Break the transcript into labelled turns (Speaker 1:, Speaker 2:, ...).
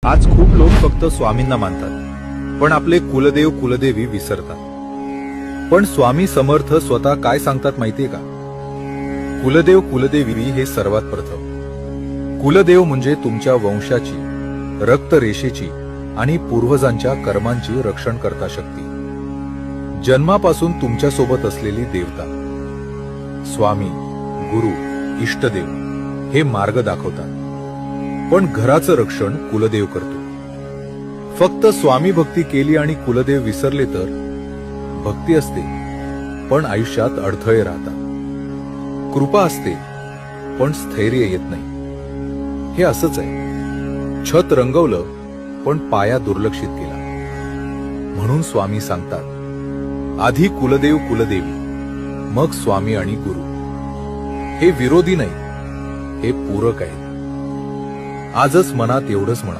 Speaker 1: आज खूप लोक फक्त स्वामींना मानतात, पण आपले कुलदेव कुलदेवी विसरतात। पण स्वामी समर्थ स्वतः काय सांगतात माहितीये का? कुलदेव कुलदेवी हे सर्वात प्रथम। कुलदेव म्हणजे तुमच्या वंशाची, रक्तरेषेची आणि पूर्वजांच्या कर्मांची रक्षण करता शक्ती, जन्मापासून तुमच्या सोबत असलेली देवता। स्वामी, गुरु, इष्टदेव हे मार्ग दाखवतात, पण घराचं रक्षण कुलदेव करतो। फक्त स्वामी भक्ती केली आणि कुलदेव विसरले तर भक्ती असते पण आयुष्यात अडथळे राहतात, कृपा असते पण स्थैर्य येत नाही। हे असंच आहे, छत रंगवलं पण पाया दुर्लक्षित केला। म्हणून स्वामी सांगतात, आधी कुलदेव कुलदेवी, मग स्वामी आणि गुरु। हे विरोधी नाही, हे पूरक आहे। आजच मनात एवढंच म्हणा,